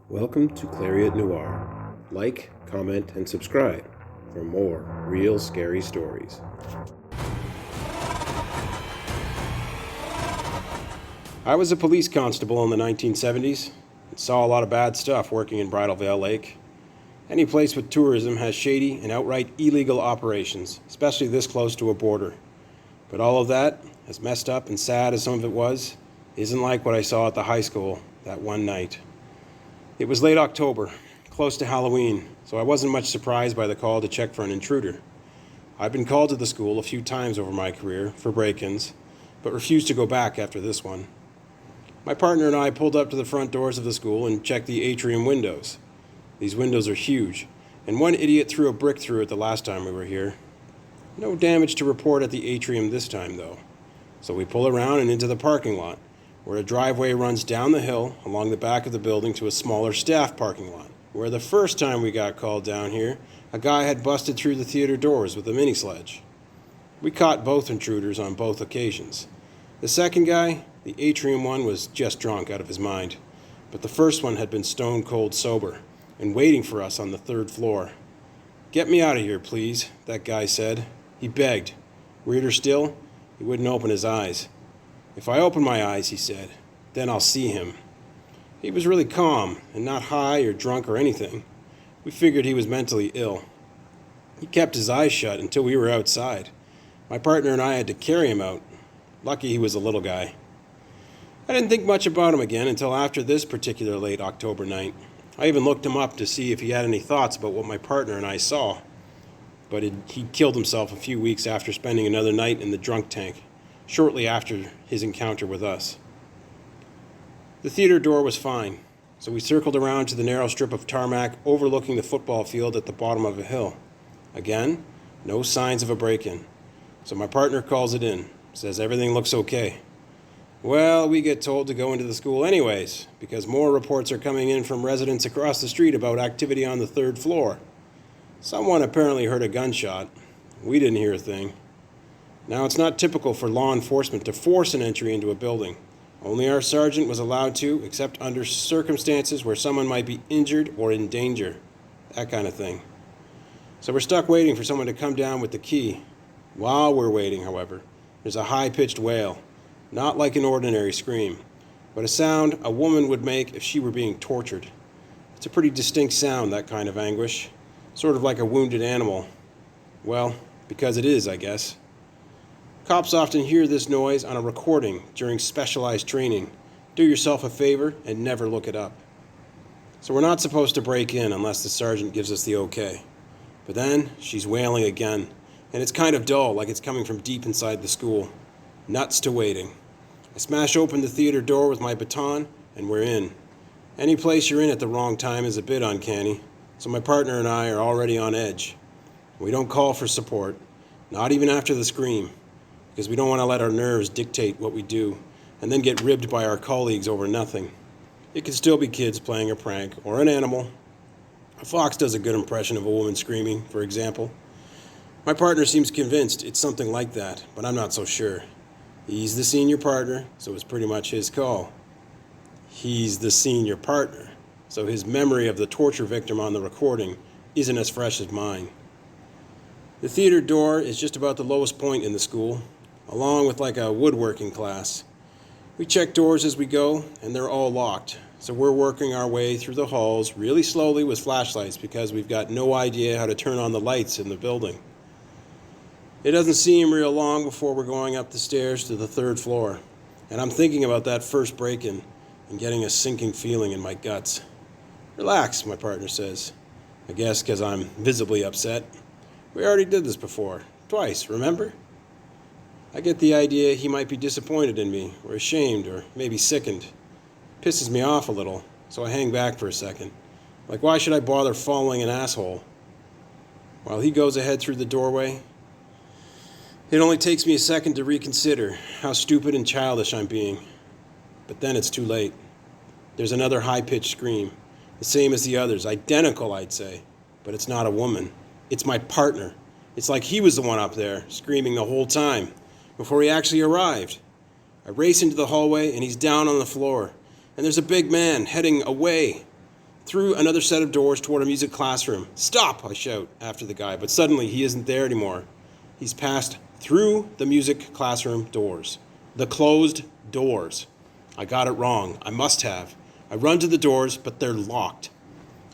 Welcome to Clariot Noir. Like, comment, and subscribe for more real scary stories. I was a police constable in the 1970s and saw a lot of bad stuff working in Bridal Veil Lake. Any place with tourism has shady and outright illegal operations, especially this close to a border. But all of that, as messed up and sad as some of it was, isn't like what I saw at the high school that one night. It was late October, close to Halloween, so I wasn't much surprised by the call to check for an intruder. I'd been called to the school a few times over my career for break-ins, but refused to go back after this one. My partner and I pulled up to the front doors of the school and checked the atrium windows. These windows are huge, and one idiot threw a brick through it the last time we were here. No damage to report at the atrium this time, though. So we pull around and into the parking lot, where a driveway runs down the hill along the back of the building to a smaller staff parking lot, where the first time we got called down here, a guy had busted through the theater doors with a mini sledge. We caught both intruders on both occasions. The second guy, the atrium one, was just drunk out of his mind, but the first one had been stone cold sober and waiting for us on the third floor. "Get me out of here, please," that guy said. He begged. Weirder still, he wouldn't open his eyes. "If I open my eyes," he said, "then I'll see him." He was really calm and not high or drunk or anything. We figured he was mentally ill. He kept his eyes shut until we were outside. My partner and I had to carry him out. Lucky he was a little guy. I didn't think much about him again until after this particular late October night. I even looked him up to see if he had any thoughts about what my partner and I saw. But he killed himself a few weeks after spending another night in the drunk tank, shortly after his encounter with us. The theater door was fine, so we circled around to the narrow strip of tarmac overlooking the football field at the bottom of a hill. Again, no signs of a break-in. So my partner calls it in, says everything looks okay. Well, we get told to go into the school anyways, because more reports are coming in from residents across the street about activity on the third floor. Someone apparently heard a gunshot. We didn't hear a thing. Now, it's not typical for law enforcement to force an entry into a building. Only our sergeant was allowed to, except under circumstances where someone might be injured or in danger. That kind of thing. So we're stuck waiting for someone to come down with the key. While we're waiting, however, there's a high-pitched wail. Not like an ordinary scream, but a sound a woman would make if she were being tortured. It's a pretty distinct sound, that kind of anguish. Sort of like a wounded animal. Well, because it is, I guess. Cops often hear this noise on a recording during specialized training. Do yourself a favor and never look it up. So we're not supposed to break in unless the sergeant gives us the okay. But then she's wailing again, and it's kind of dull, like it's coming from deep inside the school. Nuts to waiting. I smash open the theater door with my baton, and we're in. Any place you're in at the wrong time is a bit uncanny, so my partner and I are already on edge. We don't call for support, not even after the scream, because we don't want to let our nerves dictate what we do and then get ribbed by our colleagues over nothing. It could still be kids playing a prank or an animal. A fox does a good impression of a woman screaming, for example. My partner seems convinced it's something like that, but I'm not so sure. He's the senior partner, so it's pretty much his call. He's the senior partner, so his memory of the torture victim on the recording isn't as fresh as mine. The theater door is just about the lowest point in the school, along with like a woodworking class. We check doors as we go, and they're all locked, so we're working our way through the halls really slowly with flashlights because we've got no idea how to turn on the lights in the building. It doesn't seem real long before we're going up the stairs to the third floor, and I'm thinking about that first break-in and getting a sinking feeling in my guts. "Relax," my partner says. I guess because I'm visibly upset. We already did this before, twice, remember? I get the idea he might be disappointed in me, or ashamed, or maybe sickened. Pisses me off a little, so I hang back for a second. Like, why should I bother following an asshole? While he goes ahead through the doorway, it only takes me a second to reconsider how stupid and childish I'm being. But then it's too late. There's another high-pitched scream, the same as the others, identical, I'd say. But it's not a woman. It's my partner. It's like he was the one up there, screaming the whole time, before he actually arrived. I race into the hallway, and he's down on the floor. And there's a big man heading away. through another set of doors toward a music classroom. "Stop!" I shout after the guy, but suddenly he isn't there anymore. He's passed through the music classroom doors. The closed doors. I got it wrong. I must have. I run to the doors, but they're locked.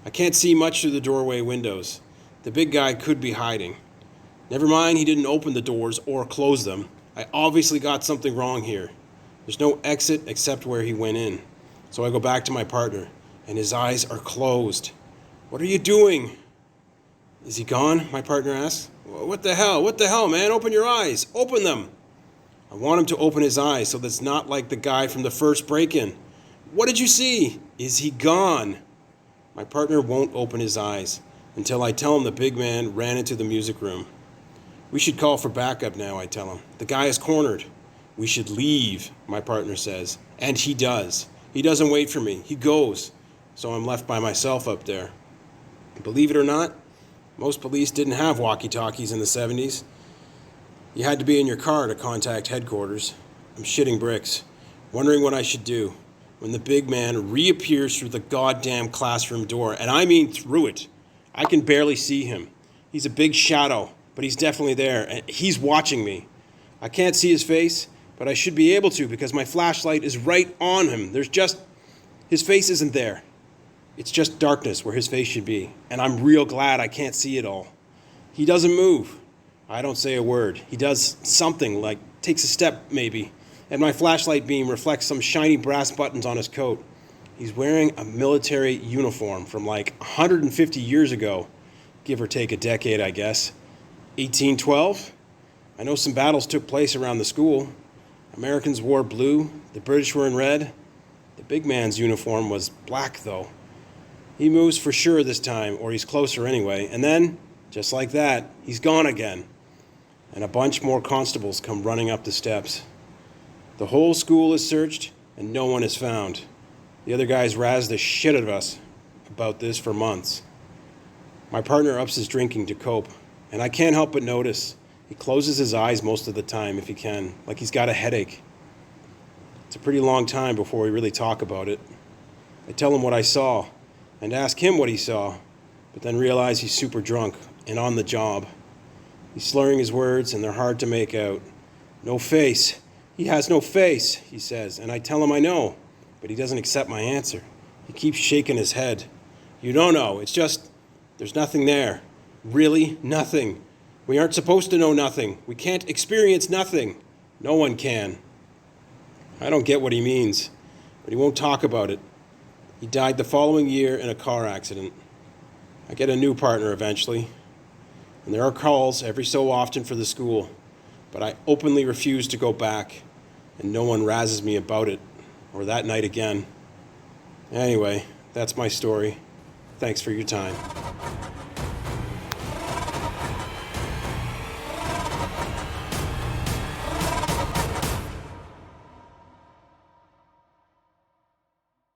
I can't see much through the doorway windows. The big guy could be hiding. Never mind, he didn't open the doors or close them. I obviously got something wrong here. There's no exit except where he went in. So I go back to my partner, and his eyes are closed. "What are you doing?" "Is he gone?" my partner asks. What the hell? What the hell, man? Open your eyes. Open them." I want him to open his eyes so that's not like the guy from the first break-in. "What did you see?" "Is he gone?" My partner won't open his eyes until I tell him the big man ran into the music room. "We should call for backup now," I tell him. "The guy is cornered." "We should leave," my partner says. And he does. He doesn't wait for me. He goes. So I'm left by myself up there. Believe it or not, most police didn't have walkie-talkies in the 70s. You had to be in your car to contact headquarters. I'm shitting bricks, wondering what I should do, when the big man reappears through the goddamn classroom door, and I mean through it. I can barely see him. He's a big shadow, but he's definitely there, and he's watching me. I can't see his face, but I should be able to because my flashlight is right on him. His face isn't there. It's just darkness where his face should be, and I'm real glad I can't see it all. He doesn't move. I don't say a word. He does something, like takes a step maybe, and my flashlight beam reflects some shiny brass buttons on his coat. He's wearing a military uniform from like 150 years ago, give or take a decade, I guess. 1812? I know some battles took place around the school. Americans wore blue, the British were in red. The big man's uniform was black, though. He moves for sure this time, or he's closer anyway, and then, just like that, he's gone again. And a bunch more constables come running up the steps. The whole school is searched, and no one is found. The other guys razzed the shit out of us about this for months. My partner ups his drinking to cope, and I can't help but notice he closes his eyes most of the time if he can, like he's got a headache. It's a pretty long time before we really talk about it. I tell him what I saw, and ask him what he saw, but then realize he's super drunk and on the job. He's slurring his words, and they're hard to make out. "No face. He has no face," he says, and I tell him I know, but he doesn't accept my answer. He keeps shaking his head. "You don't know. It's just, there's nothing there. Really, nothing. We aren't supposed to know nothing. We can't experience nothing. No one can." I don't get what he means, but he won't talk about it. He died the following year in a car accident. I get a new partner eventually, and there are calls every so often for the school, but I openly refuse to go back, and no one razzes me about it, or that night again. Anyway, that's my story. Thanks for your time.